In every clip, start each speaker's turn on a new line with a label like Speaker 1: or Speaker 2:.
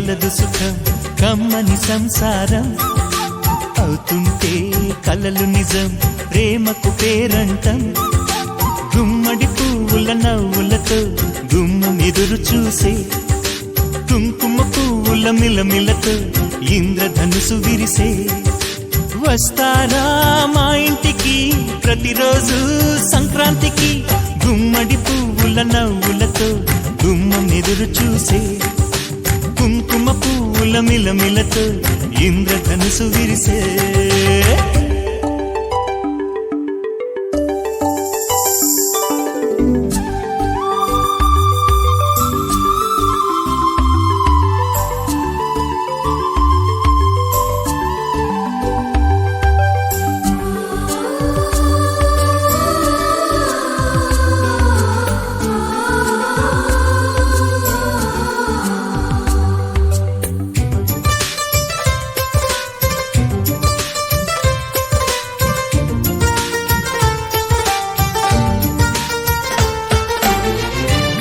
Speaker 1: కలదు సుఖం కమ్మని సంసారం అవుతుంటే కలలు నిజం ప్రేమకు పేరంటం గుమ్మడి పువ్వుల నవ్వులతో గుమ్మం ఎదురు చూసే కుంకుమ పువ్వుల మిలమిలతో ఇంద్రధనుసు విరిసే వస్తారా మా ఇంటికి ప్రతిరోజు సంక్రాంతికి గుమ్మడి పువ్వుల నవ్వులతో గుమ్మం ఎదురు చూసే కుంకుమ పువ్వుల మిలమిలతో ఇంద్రధనుసు విరిసే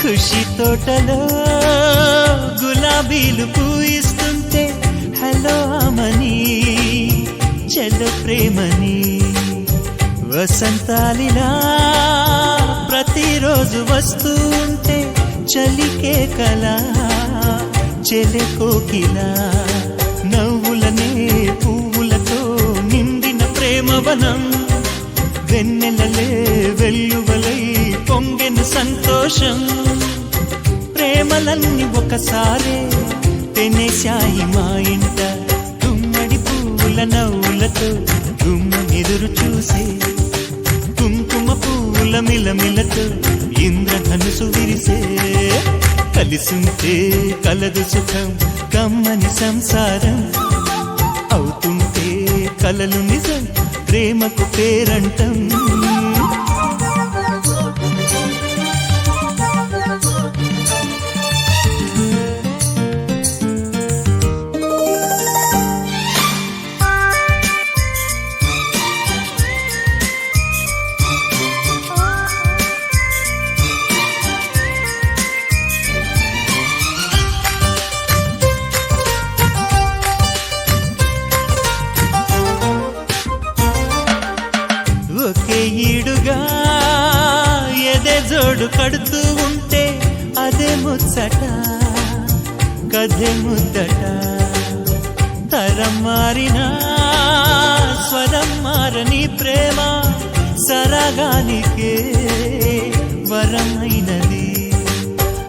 Speaker 1: ఖుషి తోటలో గులాబీలు పూయిస్తుంటే హలో అమని చెల్లో ప్రేమని వసంతాలిలా ప్రతిరోజు వస్తూ ఉంటే చలికే కలా చెలె కోకిలా నవ్వులనే పువ్వులతో నిండిన ప్రేమవనం వెన్నెలలే వెల్లువలై పొంగెను సంతోషం ప్రేమలన్నీ ఒకసారే తెనేశాయి మా ఇంట గుమ్మడి పువ్వుల నవ్వులతో గుమ్మం ఎదురు చూసే కుంకుమ పువ్వుల మిలమిలతో ఇంద్రధనుసు విరిసే కలిసుంటే కలదు సుఖం కమ్మని సంసారం అవుతుంటే కలలు నిజం ప్రేమకు పేరంటం ఒకే ఈడుగా ఎదే జోడు కడుతూ ఉంటే అదే ముచ్చట కథే ముద్దట తరం మారినా స్వరం మారని ప్రేమ సరగానికే వరమైనది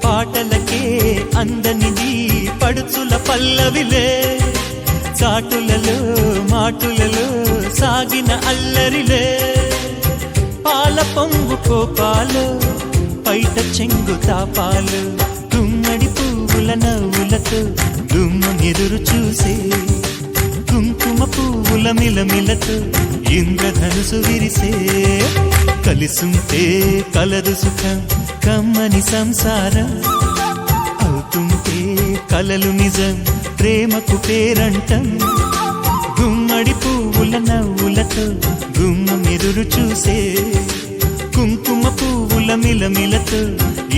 Speaker 1: పాటలకే అందనిది పడుచుల పల్లవిలే చాటులలో మాటులలో సాగిన అల్లరిలే పాల పొంగు కోపాలు పైట చెంగు తాపాలు గుమ్మడి పువ్వుల నవ్వులతో గుమ్మం ఎదురు చూసే కుంకుమ పువ్వుల మిలమిలతో ఇంద్రధనుసు విరిసే కలిసుంటే కలదు సుఖం కమ్మని సంసారం అవుతుంటే కలలు నిజం ప్రేమకు పేరంటం గుమ్మడి పువ్వుల నవ్వులతో గుమ్మం ఎదురు చూసే కుంకుమ పువ్వుల మిలమిలతో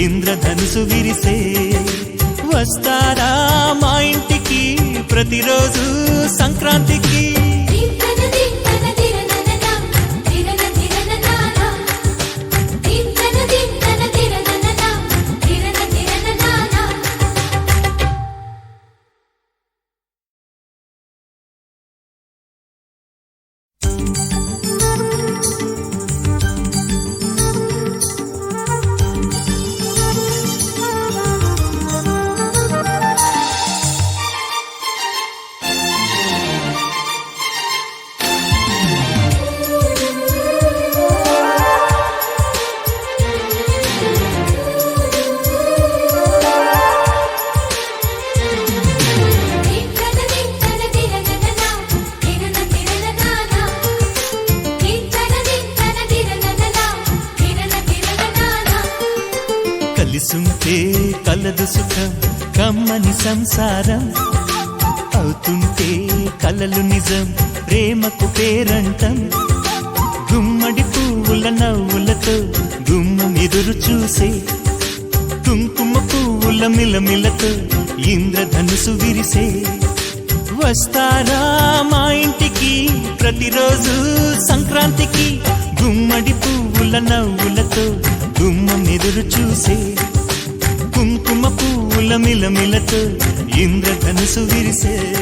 Speaker 1: ఇంద్రధనుసు విరిసే వస్తారా మా ఇంటికి ప్రతిరోజు సంక్రాంతికి కలిసుంటే కలదు సుఖం కమ్మని సంసారం అవుతుంటే కలలు నిజం ప్రేమకు పేరంటం గుమ్మడి పువ్వుల నవ్వులతో గుమ్మం ఎదురు చూసే కుంకుమ పువ్వుల మిలమిలతో ఇంద్రధనుసు విరిసే. వస్తారా మా ఇంటికి ప్రతిరోజు సంక్రాంతికి, గుమ్మడి పువ్వుల నవ్వులతో గుమ్మం ఎదురు చూసే. కుంకుమ పువ్వుల మిలమిలతో ఇంద్రధనుసు విరిసే.